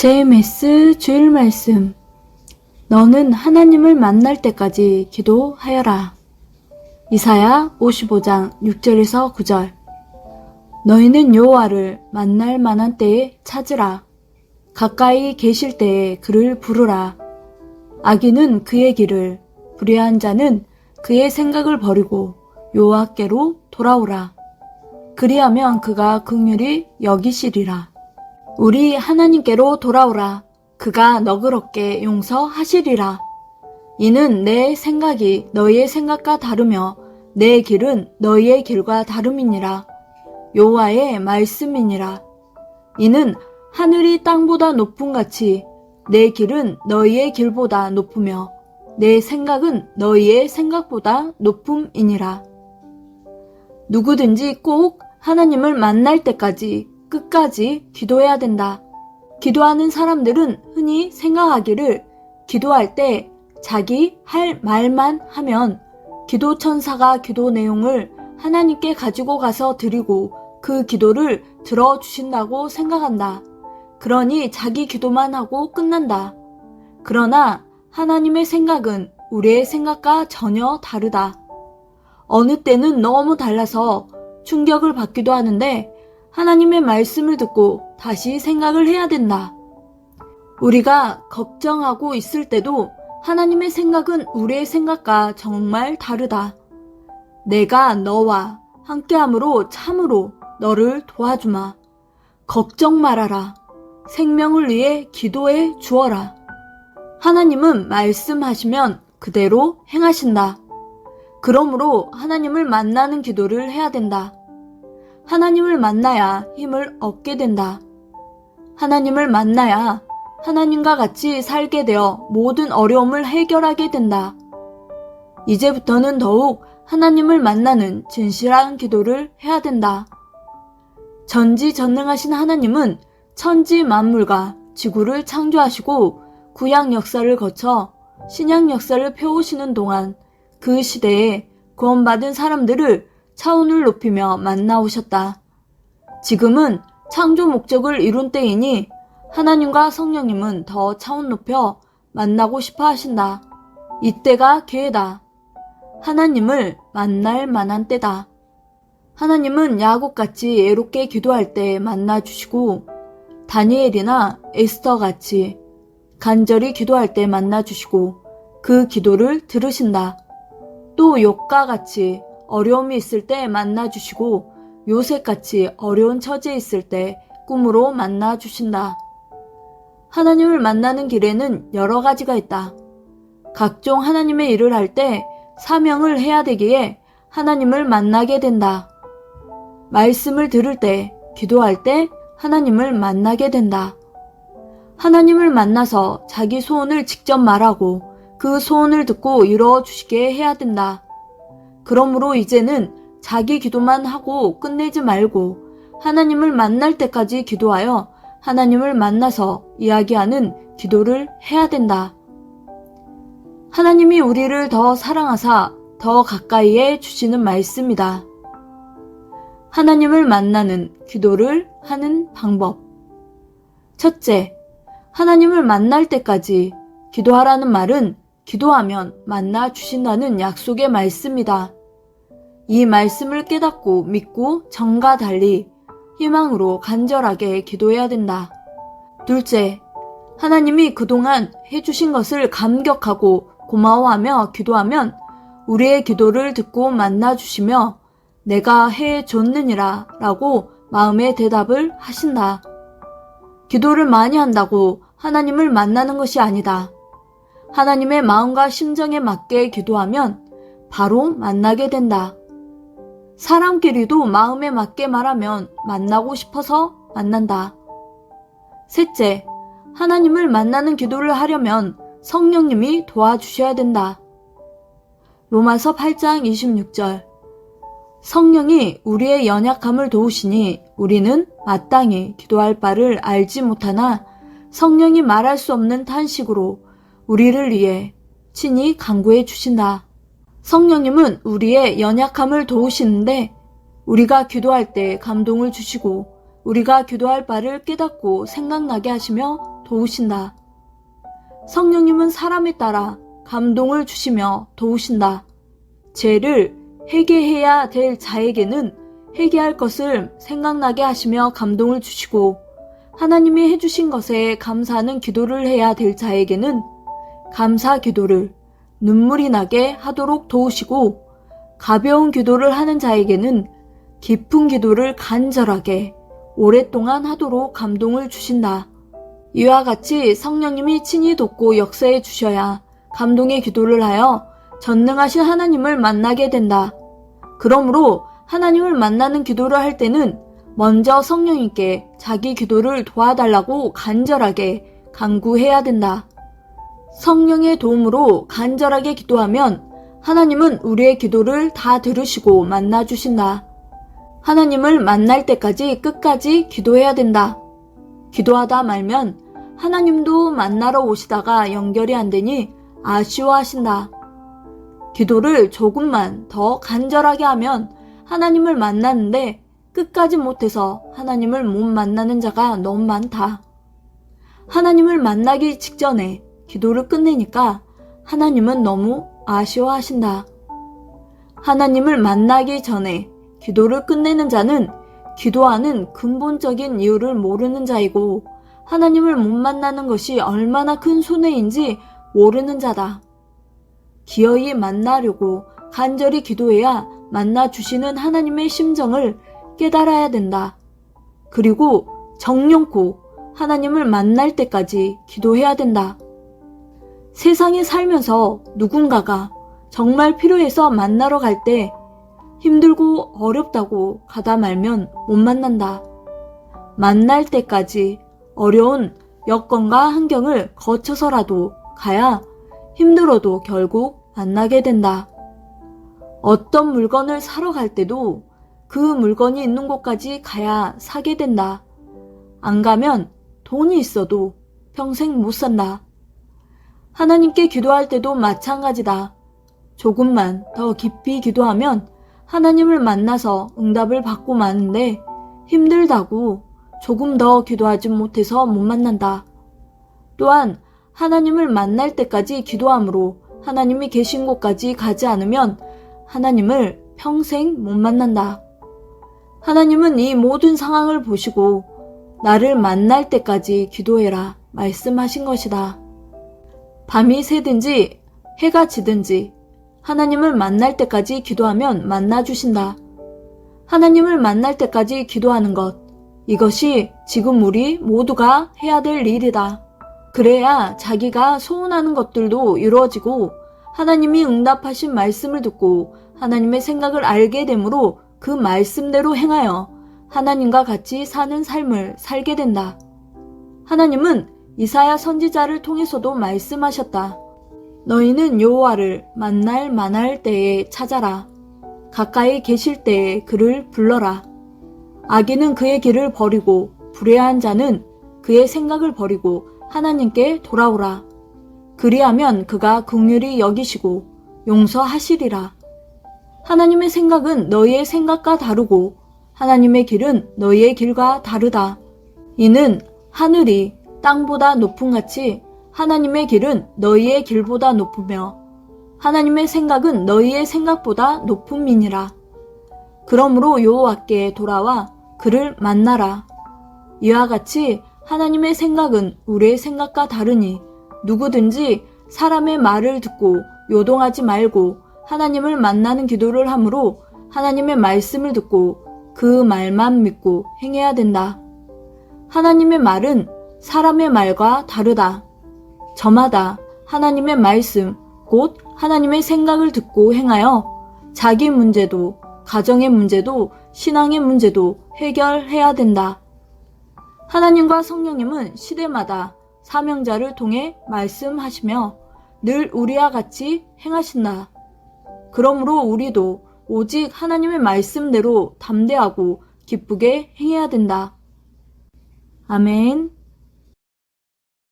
JMS 주일 말씀. 너는 하나님을 만날 때까지 기도하여라. 이사야 55장 6절에서 9절. 너희는 여호와를 만날 만한 때에 찾으라. 가까이 계실 때에 그를 부르라. 악인은 그의 길을, 불의한 자는 그의 생각을 버리고 여호와께로 돌아오라. 그리하면 그가 긍휼히 여기시리라. 우리 하나님께로 돌아오라. 그가 너그럽게 용서하시리라. 이는 내 생각이 너희의 생각과 다르며 내 길은 너희의 길과 다름이니라. 여호와의 말씀이니라. 이는 하늘이 땅보다 높음같이 내 길은 너희의 길보다 높으며 내 생각은 너희의 생각보다 높음이니라. 누구든지 꼭 하나님을 만날 때까지 끝까지 기도해야 된다. 기도하는 사람들은 흔히 생각하기를 기도할 때 자기 할 말만 하면 기도 천사가 기도 내용을 하나님께 가지고 가서 드리고 그 기도를 들어주신다고 생각한다. 그러니 자기 기도만 하고 끝난다. 그러나 하나님의 생각은 우리의 생각과 전혀 다르다. 어느 때는 너무 달라서 충격을 받기도 하는데 하나님의 말씀을 듣고 다시 생각을 해야 된다. 우리가 걱정하고 있을 때도 하나님의 생각은 우리의 생각과 정말 다르다. 내가 너와 함께함으로 참으로 너를 도와주마. 걱정 말아라. 생명을 위해 기도해 주어라. 하나님은 말씀하시면 그대로 행하신다. 그러므로 하나님을 만나는 기도를 해야 된다. 하나님을 만나야 힘을 얻게 된다. 하나님을 만나야 하나님과 같이 살게 되어 모든 어려움을 해결하게 된다. 이제부터는 더욱 하나님을 만나는 진실한 기도를 해야 된다. 전지전능하신 하나님은 천지 만물과 지구를 창조하시고 구약 역사를 거쳐 신약 역사를 펴오시는 동안 그 시대에 구원받은 사람들을 차원을 높이며 만나오셨다. 지금은 창조 목적을 이룬 때이니 하나님과 성령님은 더 차원 높여 만나고 싶어 하신다. 이때가 기회다. 하나님을 만날 만한 때다. 하나님은 야곱같이 애롭게 기도할 때 만나주시고 다니엘이나 에스더같이 간절히 기도할 때 만나주시고 그 기도를 들으신다. 또 욥과 같이 어려움이 있을 때 만나주시고 요셉같이 어려운 처지에 있을 때 꿈으로 만나주신다. 하나님을 만나는 길에는 여러 가지가 있다. 각종 하나님의 일을 할 때 사명을 해야 되기에 하나님을 만나게 된다. 말씀을 들을 때, 기도할 때 하나님을 만나게 된다. 하나님을 만나서 자기 소원을 직접 말하고 그 소원을 듣고 이루어주시게 해야 된다. 그러므로 이제는 자기 기도만 하고 끝내지 말고 하나님을 만날 때까지 기도하여 하나님을 만나서 이야기하는 기도를 해야 된다. 하나님이 우리를 더 사랑하사 더 가까이에 주시는 말씀이다. 하나님을 만나는 기도를 하는 방법. 첫째, 하나님을 만날 때까지 기도하라는 말은 기도하면 만나 주신다는 약속의 말씀이다. 이 말씀을 깨닫고 믿고 정과 달리 희망으로 간절하게 기도해야 된다. 둘째, 하나님이 그동안 해주신 것을 감격하고 고마워하며 기도하면 우리의 기도를 듣고 만나 주시며 내가 해줬느니라 라고 마음의 대답을 하신다. 기도를 많이 한다고 하나님을 만나는 것이 아니다. 하나님의 마음과 심정에 맞게 기도하면 바로 만나게 된다. 사람끼리도 마음에 맞게 말하면 만나고 싶어서 만난다. 셋째, 하나님을 만나는 기도를 하려면 성령님이 도와주셔야 된다. 로마서 8장 26절. 성령이 우리의 연약함을 도우시니 우리는 마땅히 기도할 바를 알지 못하나 성령이 말할 수 없는 탄식으로 우리를 위해 친히 간구해 주신다. 성령님은 우리의 연약함을 도우시는데 우리가 기도할 때 감동을 주시고 우리가 기도할 바를 깨닫고 생각나게 하시며 도우신다. 성령님은 사람에 따라 감동을 주시며 도우신다. 죄를 회개해야 될 자에게는 회개할 것을 생각나게 하시며 감동을 주시고, 하나님이 해주신 것에 감사하는 기도를 해야 될 자에게는 감사 기도를 눈물이 나게 하도록 도우시고, 가벼운 기도를 하는 자에게는 깊은 기도를 간절하게 오랫동안 하도록 감동을 주신다. 이와 같이 성령님이 친히 돕고 역사해 주셔야 감동의 기도를 하여 전능하신 하나님을 만나게 된다. 그러므로 하나님을 만나는 기도를 할 때는 먼저 성령님께 자기 기도를 도와달라고 간절하게 간구해야 된다. 성령의 도움으로 간절하게 기도하면 하나님은 우리의 기도를 다 들으시고 만나주신다. 하나님을 만날 때까지 끝까지 기도해야 된다. 기도하다 말면 하나님도 만나러 오시다가 연결이 안 되니 아쉬워하신다. 기도를 조금만 더 간절하게 하면 하나님을 만나는데 끝까지 못해서 하나님을 못 만나는 자가 너무 많다. 하나님을 만나기 직전에 기도를 끝내니까 하나님은 너무 아쉬워하신다. 하나님을 만나기 전에 기도를 끝내는 자는 기도하는 근본적인 이유를 모르는 자이고, 하나님을 못 만나는 것이 얼마나 큰 손해인지 모르는 자다. 기어이 만나려고 간절히 기도해야 만나주시는 하나님의 심정을 깨달아야 된다. 그리고 정령코 하나님을 만날 때까지 기도해야 된다. 세상에 살면서 누군가가 정말 필요해서 만나러 갈 때 힘들고 어렵다고 가다 말면 못 만난다. 만날 때까지 어려운 여건과 환경을 거쳐서라도 가야 힘들어도 결국 만나게 된다. 어떤 물건을 사러 갈 때도 그 물건이 있는 곳까지 가야 사게 된다. 안 가면 돈이 있어도 평생 못 산다. 하나님께 기도할 때도 마찬가지다. 조금만 더 깊이 기도하면 하나님을 만나서 응답을 받고 마는데 힘들다고 조금 더 기도하지 못해서 못 만난다. 또한 하나님을 만날 때까지 기도함으로 하나님이 계신 곳까지 가지 않으면 하나님을 평생 못 만난다. 하나님은 이 모든 상황을 보시고 나를 만날 때까지 기도해라 말씀하신 것이다. 밤이 새든지 해가 지든지 하나님을 만날 때까지 기도하면 만나주신다. 하나님을 만날 때까지 기도하는 것, 이것이 지금 우리 모두가 해야 될 일이다. 그래야 자기가 소원하는 것들도 이루어지고 하나님이 응답하신 말씀을 듣고 하나님의 생각을 알게 되므로 그 말씀대로 행하여 하나님과 같이 사는 삶을 살게 된다. 하나님은 이사야 선지자를 통해서도 말씀하셨다. 너희는 여호와를 만날 때에 찾아라. 가까이 계실 때에 그를 불러라. 악인은 그의 길을 버리고 불의한 자는 그의 생각을 버리고 하나님께 돌아오라. 그리하면 그가 긍휼히 여기시고 용서하시리라. 하나님의 생각은 너희의 생각과 다르고 하나님의 길은 너희의 길과 다르다. 이는 하늘이 땅보다 높음같이 하나님의 길은 너희의 길보다 높으며 하나님의 생각은 너희의 생각보다 높음이니라. 그러므로 여호와께 돌아와 그를 만나라. 이와 같이 하나님의 생각은 우리의 생각과 다르니 누구든지 사람의 말을 듣고 요동하지 말고 하나님을 만나는 기도를 하므로 하나님의 말씀을 듣고 그 말만 믿고 행해야 된다. 하나님의 말은 사람의 말과 다르다. 저마다 하나님의 말씀, 곧 하나님의 생각을 듣고 행하여 자기 문제도, 가정의 문제도, 신앙의 문제도 해결해야 된다. 하나님과 성령님은 시대마다 사명자를 통해 말씀하시며 늘 우리와 같이 행하신다. 그러므로 우리도 오직 하나님의 말씀대로 담대하고 기쁘게 행해야 된다. 아멘.